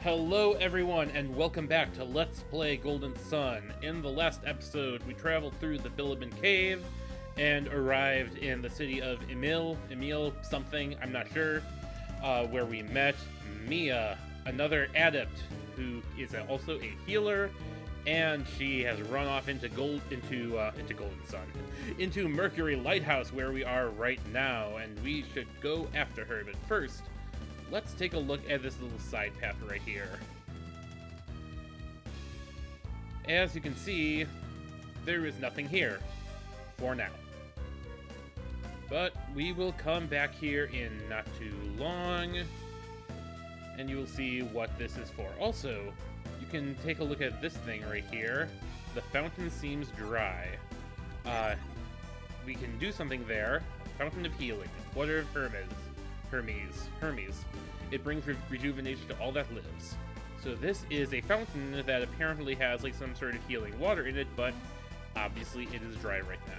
Hello everyone and welcome back to Let's Play Golden Sun. In the last episode, we traveled through the Bilibin Cave and arrived in the city of Emil something, I'm not sure, where we met Mia, another adept who is also a healer, and she has run off into Golden Sun, into Mercury Lighthouse, where we are right now, and we should go after her. But first, let's take a look at this little side path right here. As you can see, there is nothing here, for now. But we will come back here in not too long, and you will see what this is for. Also, you can take a look at this thing right here. The fountain seems dry. We can do something there. Fountain of Healing. Water of Hermes. It brings rejuvenation to all that lives. So this is a fountain that apparently has like some sort of healing water in it, but obviously it is dry right now.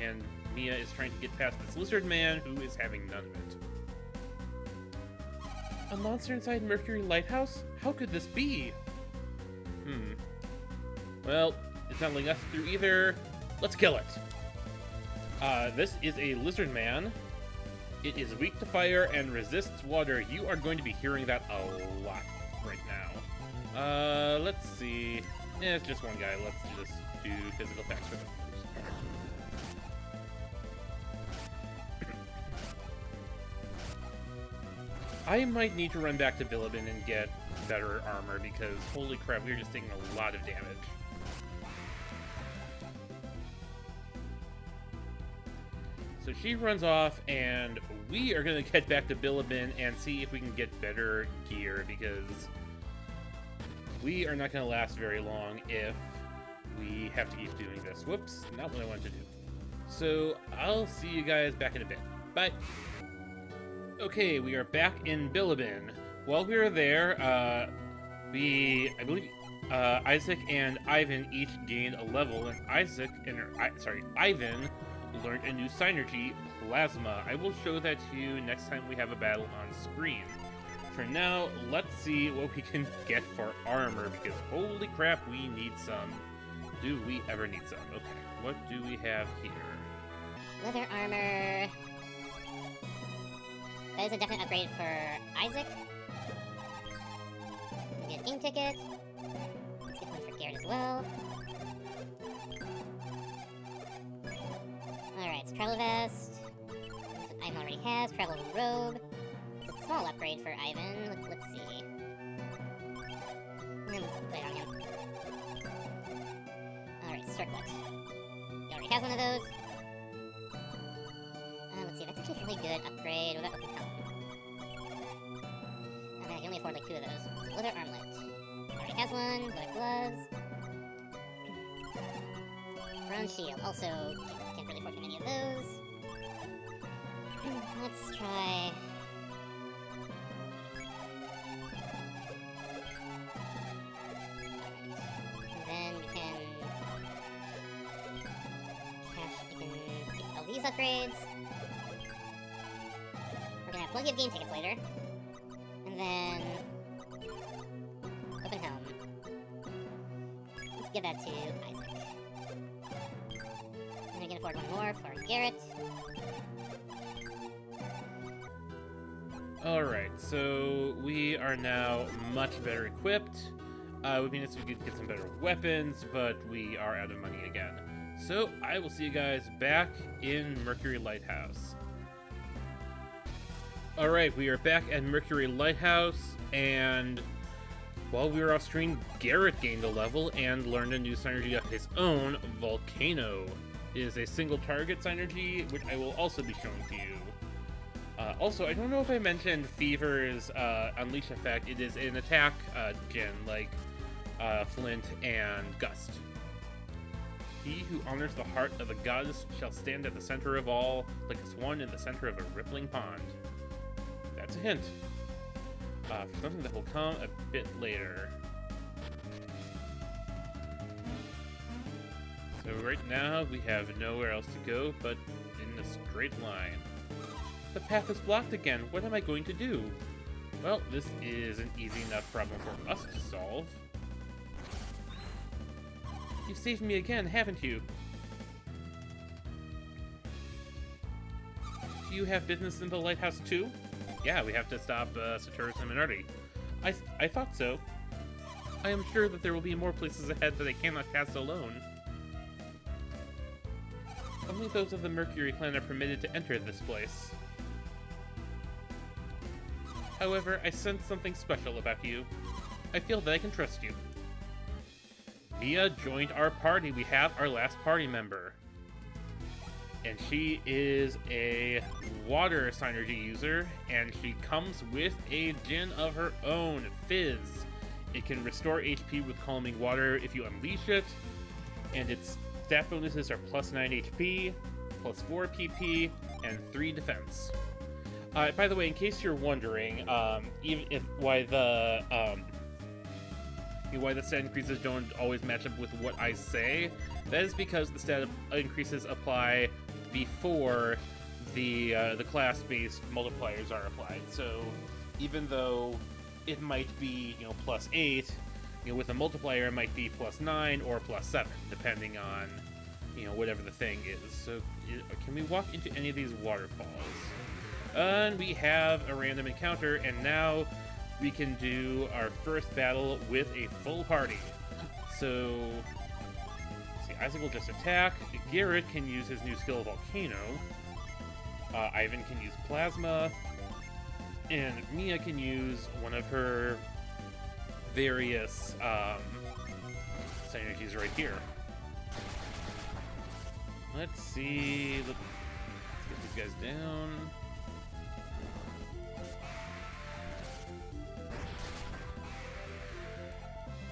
And Mia is trying to get past this lizard man who is having none of it. A monster inside Mercury Lighthouse? How could this be? Well, it's not letting us through either. Let's kill it. This is a lizard man. It is weak to fire and resists water. You are going to be hearing that a lot right now. Let's see. Yeah, it's just one guy. Let's just do physical attacks for the most part. I might need to run back to Bilibin and get better armor because, holy crap, we're just taking a lot of damage. So she runs off, and we are going to get back to Bilibin and see if we can get better gear, because we are not going to last very long if we have to keep doing this. Whoops, not what I wanted to do. So I'll see you guys back in a bit. Bye! Okay, we are back in Bilibin. While we were there, I believe Isaac and Ivan each gained a level, and Ivan learned a new synergy, Plasma. I will show that to you next time we have a battle on screen. For now, let's see what we can get for armor, because holy crap, we need some. Do we ever need some? Okay, what do we have here? Leather armor. That is a definite upgrade for Isaac. We get a game ticket. Let's get one for Garrett as well. Alright, so travel vest. That's what Ivan already has. Travel robe. It's a small upgrade for Ivan. Let's see. And let's put it on him. Alright, circlet. He already has one of those. Let's see, that's actually a really good upgrade. What about open helm? Okay, I can only afford like 2 of those. So leather armlet. Already has one. Leather gloves. Bronze shield. Also, can't really afford too many of those. Let's try... Alright. And then we can... get all these upgrades. We're gonna have plenty of game tickets later. And then... open helm. Let's give that to Isaac. And I can afford one more for Garrett. Alright, so we are now much better equipped. Would be nice if we could get some better weapons, but we are out of money again. So, I will see you guys back in Mercury Lighthouse. Alright, we are back at Mercury Lighthouse, and while we were off screen, Garrett gained a level and learned a new synergy of his own, Volcano. It is a single target synergy, which I will also be showing to you. Also, I don't know if I mentioned Fever's Unleash effect. It is an attack gen, like Flint and Gust. He who honors the heart of a goddess shall stand at the center of all, like a swan in the center of a rippling pond. That's a hint. For something that will come a bit later. So right now, we have nowhere else to go but in a straight line. The path is blocked again. What am I going to do? Well, this is an easy enough problem for us to solve. You've saved me again, haven't you? Do you have business in the lighthouse too? Yeah, we have to stop Satoru's and Minardi. I thought so. I am sure that there will be more places ahead that I cannot pass alone. Only those of the Mercury clan are permitted to enter this place. However, I sense something special about you. I feel that I can trust you. Mia joined our party. We have our last party member. And she is a water synergy user, and she comes with a djinn of her own, Fizz. It can restore HP with calming water if you unleash it, and its stat bonuses are plus 9 HP, plus 4 PP, and 3 defense. By the way, in case you're wondering, why the stat increases don't always match up with what I say, that is because the stat increases apply before the class-based multipliers are applied. So even though it might be plus 8, with a multiplier it might be plus 9 or plus 7, depending on whatever the thing is. So can we walk into any of these waterfalls? And we have a random encounter, and now we can do our first battle with a full party. So let's see, Isaac will just attack. Garrett can use his new skill, Volcano. Ivan can use Plasma. And Mia can use one of her various synergies right here. Let's see. Let's get these guys down.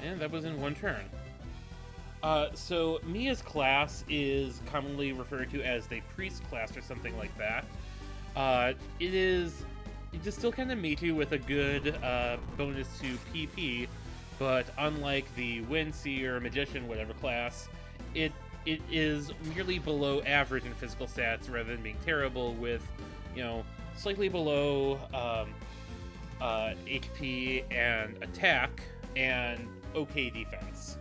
And that was in one turn. So Mia's class is commonly referred to as the priest class or something like that. It is still kind of meaty with a good bonus to PP, but unlike the Windseer, Magician, whatever class, it is merely below average in physical stats rather than being terrible, with slightly below HP and attack and okay defense.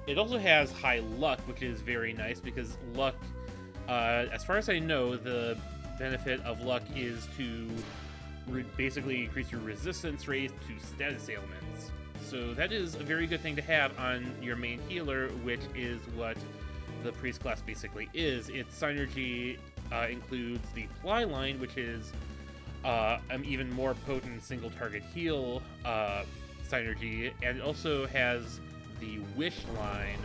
It also has high luck, which is very nice because luck, as far as I know, the benefit of luck is to basically increase your resistance rate to status ailments. So that is a very good thing to have on your main healer, which is what the priest class basically is. Its synergy includes the Ply line, which is an even more potent single target heal synergy, and it also has the Wish line,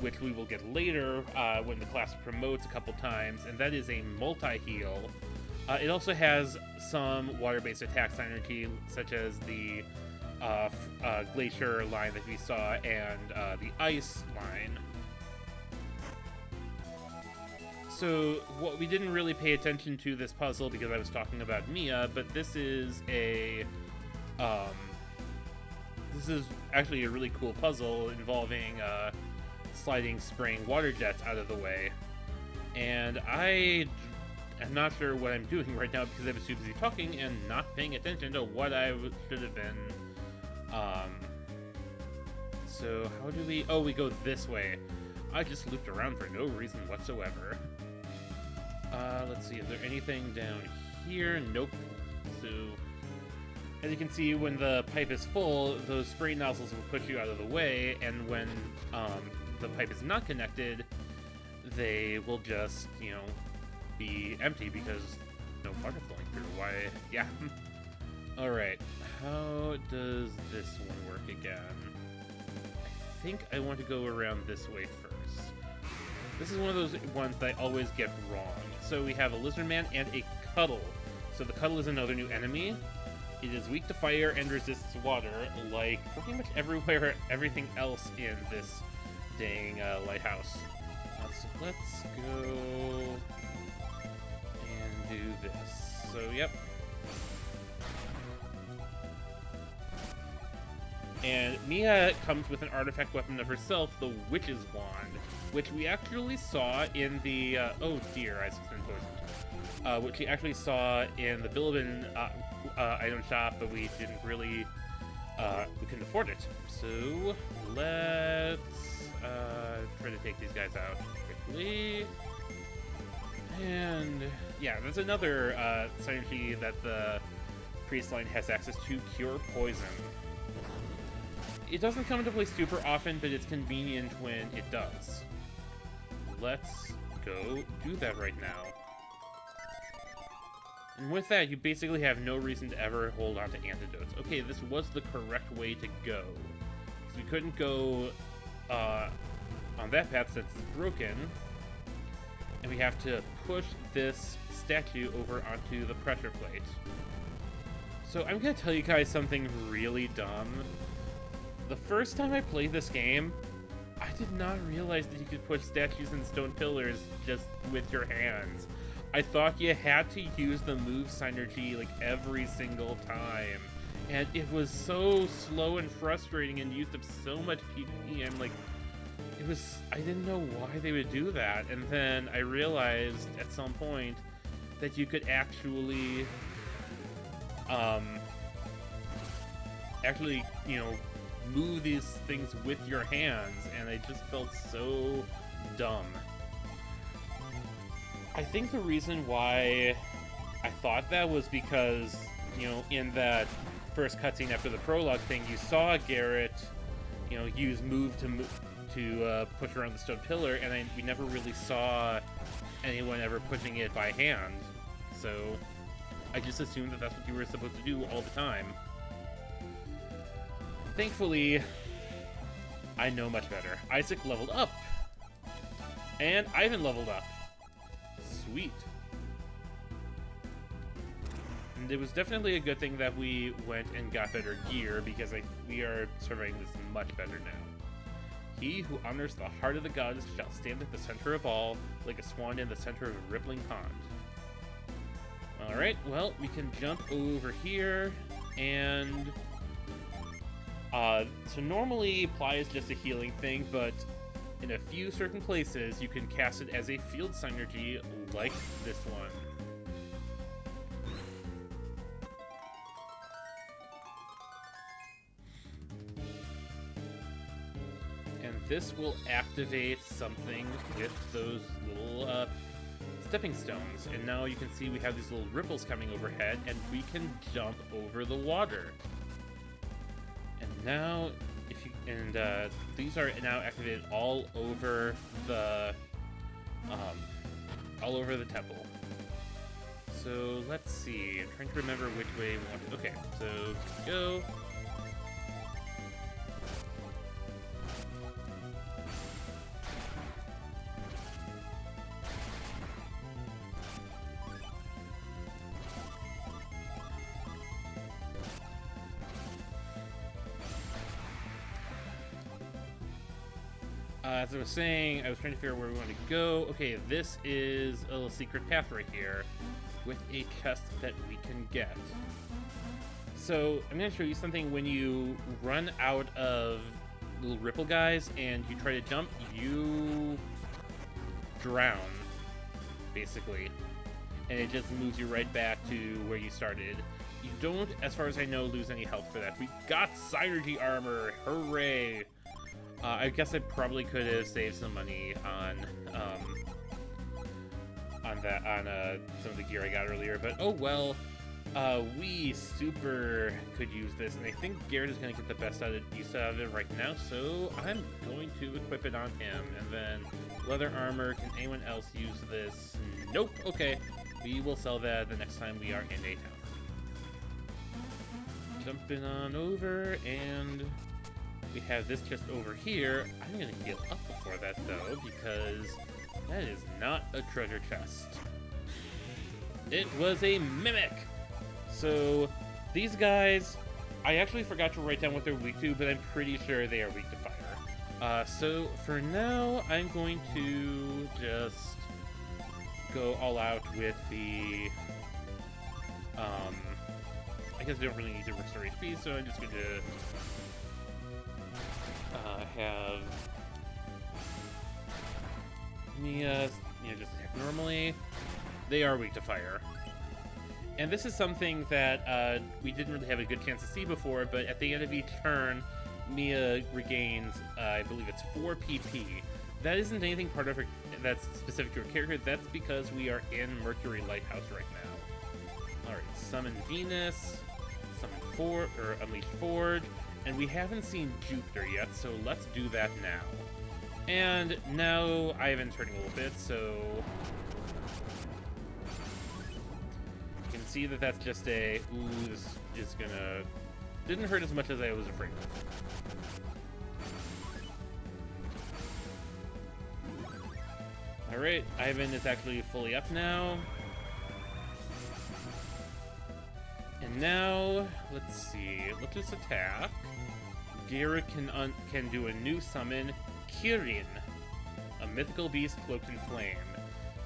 which we will get later when the class promotes a couple times, and that is a multi-heal. It also has some water-based attack synergy, such as the Glacier line that we saw and the Ice line. So what we didn't really pay attention to this puzzle because I was talking about Mia, but this is actually a really cool puzzle involving sliding spring water jets out of the way. And I am not sure what I'm doing right now because I was too busy talking and not paying attention to what I should have been. So how do we... Oh, we go this way. I just looped around for no reason whatsoever. Let's see, is there anything down here? Nope. So, as you can see, when the pipe is full, those spray nozzles will push you out of the way, and when the pipe is not connected, they will just, be empty because no water flowing through. Why? Yeah. Alright, how does this one work again? I think I want to go around this way first. This is one of those ones that I always get wrong. So we have a lizard man and a cuddle. So the cuddle is another new enemy. It is weak to fire and resists water, like pretty much everything else in this dang lighthouse. So let's go and do this. So, yep. And Mia comes with an artifact weapon of herself, the Witch's Wand, which we actually saw in the... oh dear, Isaac's been poisoned. which we actually saw in the Billabin item shop, but we didn't really, we couldn't afford it. So let's try to take these guys out quickly. And yeah, there's another synergy that the priest line has access to, Cure Poison. It doesn't come into play super often, but it's convenient when it does. Let's go do that right now. And with that, you basically have no reason to ever hold on to antidotes. Okay, this was the correct way to go. Because we couldn't go on that path since it's broken. And we have to push this statue over onto the pressure plate. So I'm going to tell you guys something really dumb. The first time I played this game, I did not realize that you could push statues and stone pillars just with your hands. I thought you had to use the move synergy like every single time. And it was so slow and frustrating and used up so much PP. I'm like, I didn't know why they would do that. And then I realized at some point that you could actually, you know, move these things with your hands, and I just felt so dumb. I think the reason why I thought that was because, you know, in that first cutscene after the prologue thing, you saw Garrett, you know, use move to push around the stone pillar, and we never really saw anyone ever pushing it by hand. So I just assumed that that's what you were supposed to do all the time. Thankfully, I know much better. Isaac leveled up. And Ivan leveled up. Sweet. And it was definitely a good thing that we went and got better gear, because we are surveying this much better now. He who honors the heart of the gods shall stand at the center of all, like a swan in the center of a rippling pond. Alright, well, we can jump over here, and so normally Ply is just a healing thing, but in a few certain places you can cast it as a field synergy like this one. And this will activate something with those little stepping stones. And now you can see we have these little ripples coming overhead, and we can jump over the water. And now, these are now activated all over the temple. So let's see. I'm trying to remember which way we want to. Okay, so go. As I was saying, I was trying to figure out where we want to go. Okay, this is a little secret path right here with a chest that we can get. So I'm going to show you something. When you run out of little ripple guys and you try to jump, you drown, basically. And it just moves you right back to where you started. You don't, as far as I know, lose any health for that. We got Synergy Armor! Hooray! I guess I probably could have saved some money on some of the gear I got earlier, but oh well. We super could use this, and I think Garrett is going to get the best use out of it right now, so I'm going to equip it on him. And then leather armor. Can anyone else use this? Nope. Okay, we will sell that the next time we are in a town. Jumping on over, and we have this just over here. I'm going to heal up before that, though, because that is not a treasure chest. It was a mimic! So, these guys, I actually forgot to write down what they're weak to, but I'm pretty sure they are weak to fire. So, for now, I'm going to just go all out with the... I guess they don't really need to restore HP, so I'm just going to... have me, just attack normally. They are weak to fire. And this is something that we didn't really have a good chance to see before, but at the end of each turn, Mia regains, I believe it's 4 PP. That isn't anything part of her that's specific to her character, that's because we are in Mercury Lighthouse right now. Alright, summon Venus, summon Unleash Forge, and we haven't seen Jupiter yet, so let's do that now. And now Ivan's hurting a little bit, so you can see that that's just a, ooh, this is gonna, didn't hurt as much as I was afraid of. Alright, Ivan is actually fully up now. And now, let's see, let's just attack. Gara can do a new summon, Kirin, a mythical beast cloaked in flame.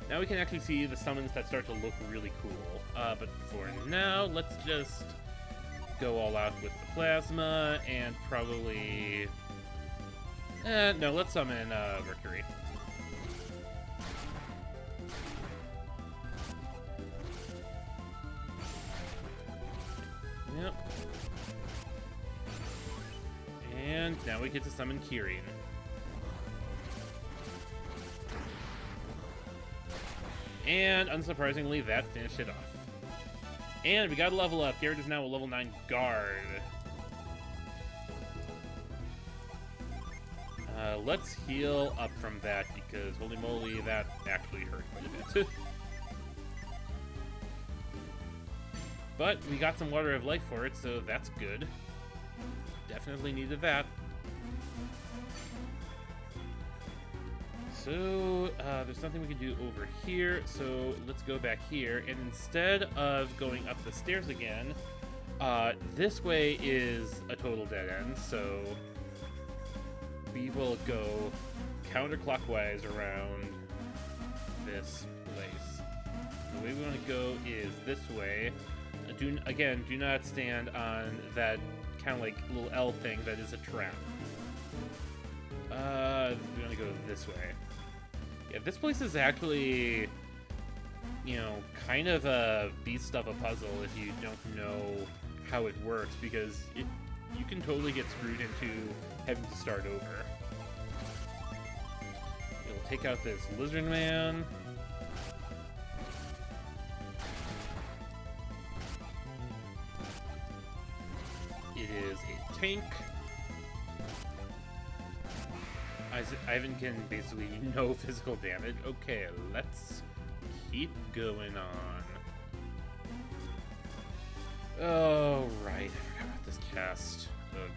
Now we can actually see the summons that start to look really cool. But for now, let's just go all out with the plasma and probably... no, let's summon Mercury. Yep. And now we get to summon Kirin. And unsurprisingly, that finished it off. And we got a level up. Garrett is now a level 9 guard. Let's heal up from that because holy moly, that actually hurt quite a bit. But we got some Water of Life for it, so that's good. Definitely needed that. So, there's nothing we can do over here, so let's go back here. And instead of going up the stairs again, this way is a total dead end, so we will go counterclockwise around this place. The way we want to go is this way. Do not stand on that kind of like little L thing that is a trap. We want to go this way. Yeah, this place is actually, you know, kind of a beast of a puzzle if you don't know how it works, because you can totally get screwed into having to start over. You'll take out this lizard man. It is a tank. Ivan can basically do no physical damage. Okay, let's keep going on. Oh, right. I forgot about this chest. Ugh.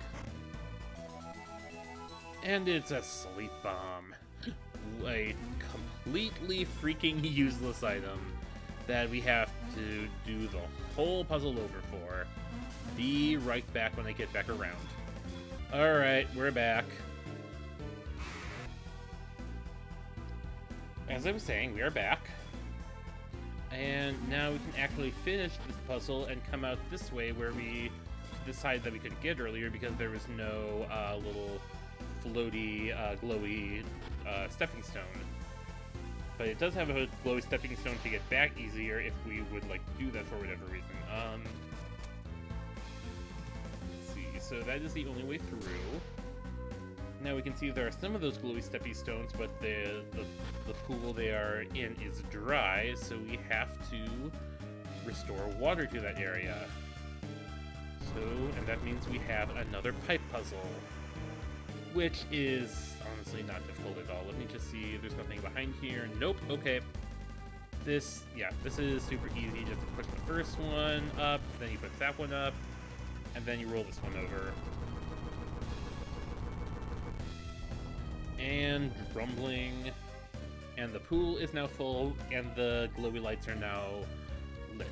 And it's a sleep bomb. A completely freaking useless item that we have to do the whole puzzle over for. Be right back when I get back around. Alright, we're back. As I was saying, we are back. And now we can actually finish this puzzle and come out this way where we decided that we couldn't get earlier because there was no little floaty, glowy stepping stone. But it does have a glowy stepping stone to get back easier if we would like to do that for whatever reason. Let's see, so that is the only way through. Now we can see there are some of those glowy stepping stones, but the pool they are in is dry, so we have to restore water to that area. So, and that means we have another pipe puzzle, which is honestly not difficult at all. Let me just see if there's nothing behind here. Nope, okay. This is super easy. Just to push the first one up, then you put that one up, and then you roll this one over. And rumbling, and the pool is now full, and the glowy lights are now lit.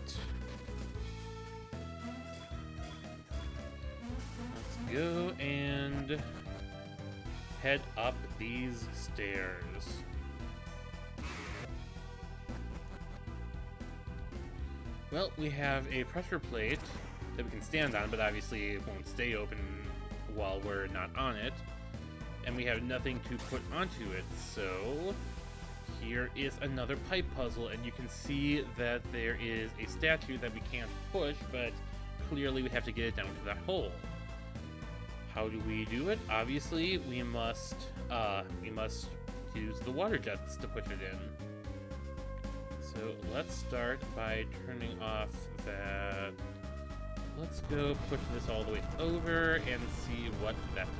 Let's go and head up these stairs. Well, we have a pressure plate that we can stand on, but obviously it won't stay open while we're not on it. And we have nothing to put onto it, so here is another pipe puzzle, and you can see that there is a statue that we can't push, but clearly we have to get it down to that hole. How do we do it? Obviously, we must use the water jets to push it in. So let's start by turning off that. Let's go push this all the way over and see what that does.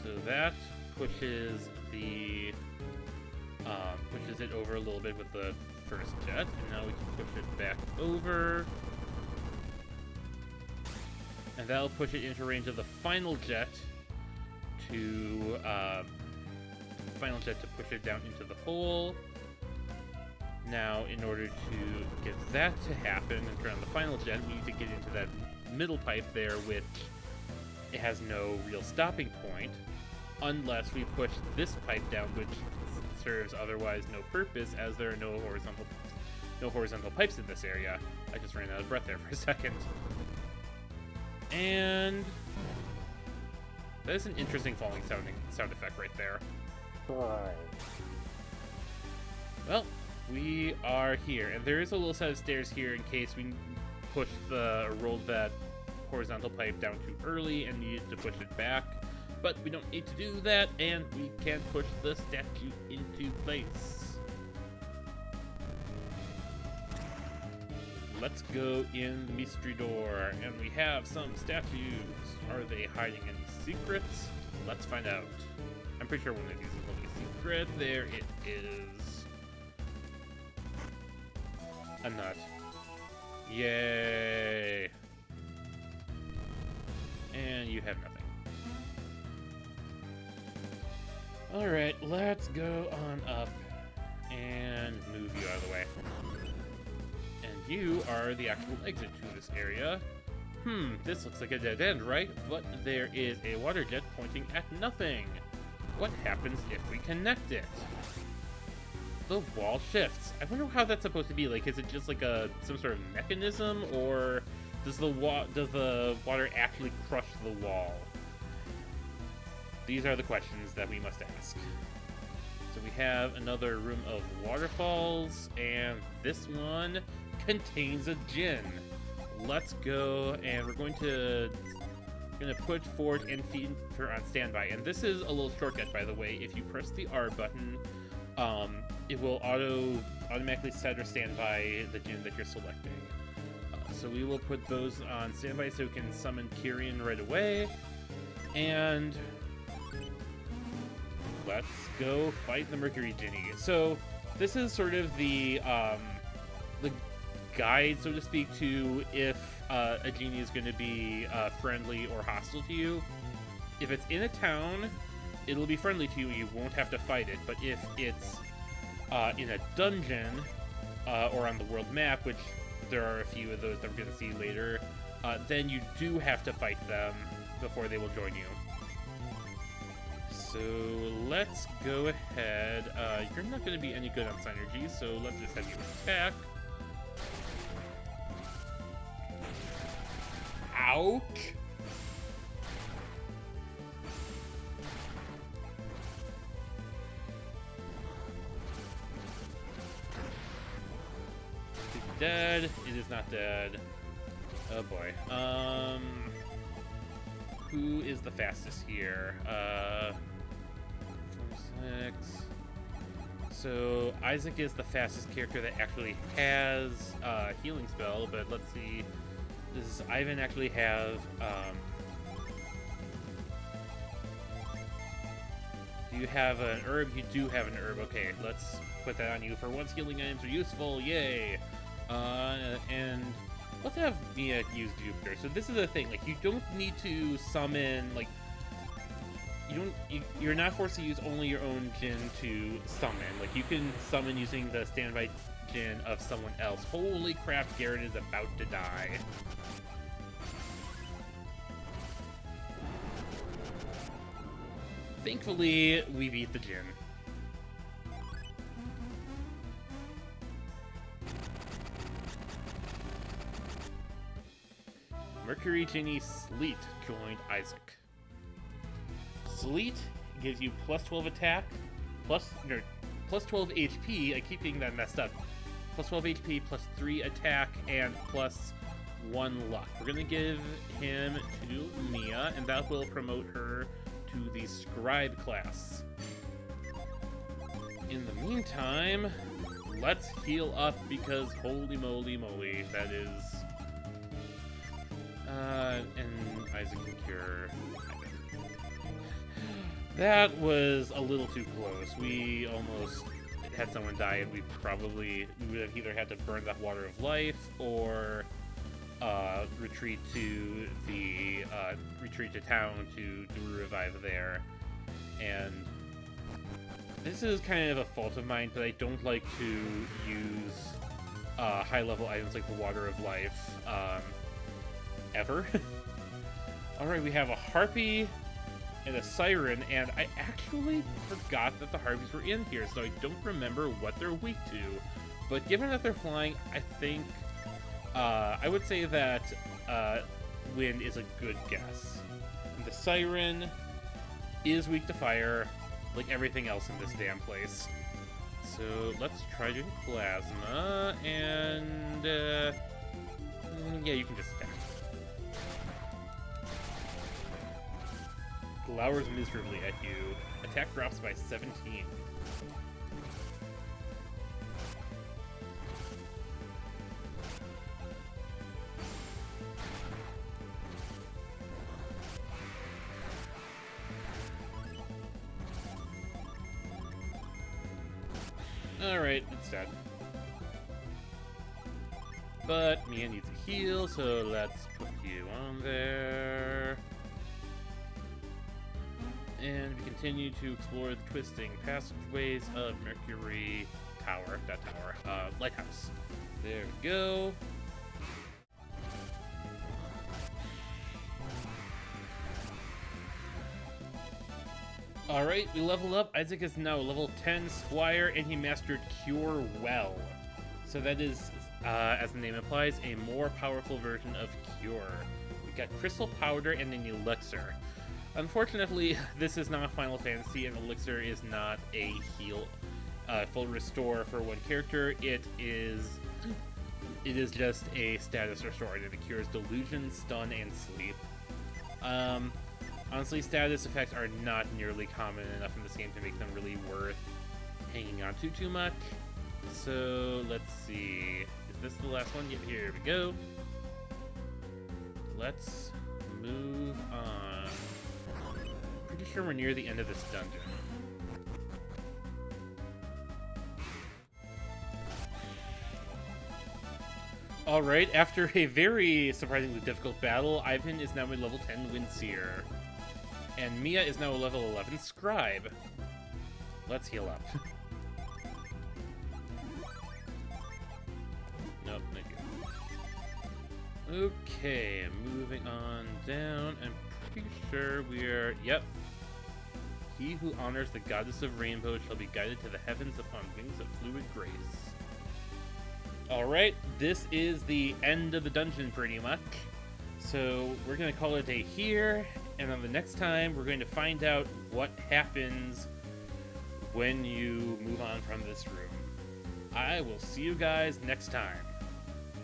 So that pushes it over a little bit with the first jet, and now we can push it back over. And that'll push it into range of the final jet to push it down into the hole. Now, in order to get that to happen and turn on the final jet, we need to get into that middle pipe there, which it has no real stopping point, unless we push this pipe down, which serves otherwise no purpose, as there are no horizontal pipes in this area. I just ran out of breath there for a second. And that is an interesting falling sound effect right there. Well, we are here, and there is a little set of stairs here in case we rolled that horizontal pipe down too early and needed to push it back. But we don't need to do that, and we can push the statue into place. Let's go in the mystery door, and we have some statues. Are they hiding any secrets? Let's find out. I'm pretty sure one of these is holding a secret. There it is. A nut. Yay! And you have nothing. Alright, let's go on up and move you out of the way. And you are the actual exit to this area. This looks like a dead end, right? But there is a water jet pointing at nothing. What happens if we connect it? The wall shifts. I wonder how that's supposed to be. Like, is it just like some sort of mechanism, or does the water actually crush the wall? These are the questions that we must ask. So we have another room of waterfalls, and this one contains a djinn. Let's go, and we're going to put Ford and Fever on standby. And this is a little shortcut, by the way. If you press the R button, it will automatically set or standby the djinn that you're selecting. So we will put those on standby so we can summon Kyrian right away. And let's go fight the Mercury Genie. So this is sort of the guide, so to speak, to if a genie is going to be friendly or hostile to you. If it's in a town, it'll be friendly to you. You won't have to fight it. But if it's in a dungeon or on the world map, which there are a few of those that we're going to see later, then you do have to fight them before they will join you. So let's go ahead. You're not going to be any good on synergy, so let's just have you attack. Ouch! It's dead. It is not dead. Oh boy. Who is the fastest here? 26. So Isaac is the fastest character that actually has a healing spell, but let's see. Does Ivan actually have do you have an herb? You do have an herb. Okay, let's put that on you. For once healing items are useful, yay! And let's have Mia use Jupiter. So this is the thing, like, you don't need to summon, like, you're not forced to use only your own djinn to summon. Like, you can summon using the standby djinn of someone else. Holy crap, Garrett is about to die. Thankfully, we beat the djinn. Mercury Genie Sleet joined Isaac. Sleet gives you plus 12 attack, plus 12 HP. I keep getting that messed up. Plus 12 HP, plus 3 attack, and plus 1 luck. We're gonna give him to Mia, and that will promote her to the Scribe class. In the meantime, let's heal up because holy moly, that is... and Isaac can cure... That was a little too close. We almost had someone die, and we would have either had to burn that Water of Life or retreat to town to do a revive there. And this is kind of a fault of mine, but I don't like to use high-level items like the Water of Life ever. Alright, we have a Harpy and a Siren, and I actually forgot that the Harpies were in here, so I don't remember what they're weak to. But given that they're flying, I think I would say that Wind is a good guess. And the Siren is weak to fire, like everything else in this damn place. So let's try doing Plasma, and yeah, you can just attack. Glowers miserably at you. Attack drops by 17. Alright, it's dead. But Mia needs a heal, so let's put you on there. And we continue to explore the twisting passageways of Mercury Lighthouse. There we go. Alright, we level up. Isaac is now a level 10 Squire, and he mastered Cure Well. So that is, as the name implies, a more powerful version of Cure. We've got Crystal Powder and an Elixir. Unfortunately, this is not Final Fantasy, and Elixir is not a heal, full restore for one character. It is just a status restore, and it cures Delusion, Stun, and Sleep. Honestly, status effects are not nearly common enough in this game to make them really worth hanging on to too much. So, let's see. Is this the last one? Yep, here we go. Let's move on. Pretty sure we're near the end of this dungeon. Alright, after a very surprisingly difficult battle, Ivan is now a level 10 Windseer. And Mia is now a level 11 Scribe. Let's heal up. Nope, thank you. Okay, moving on down. I'm pretty sure we're... Yep. He who honors the goddess of rainbow shall be guided to the heavens upon wings of fluid grace. Alright, this is the end of the dungeon pretty much. So we're going to call it a day here, and on the next time we're going to find out what happens when you move on from this room. I will see you guys next time.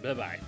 Bye-bye.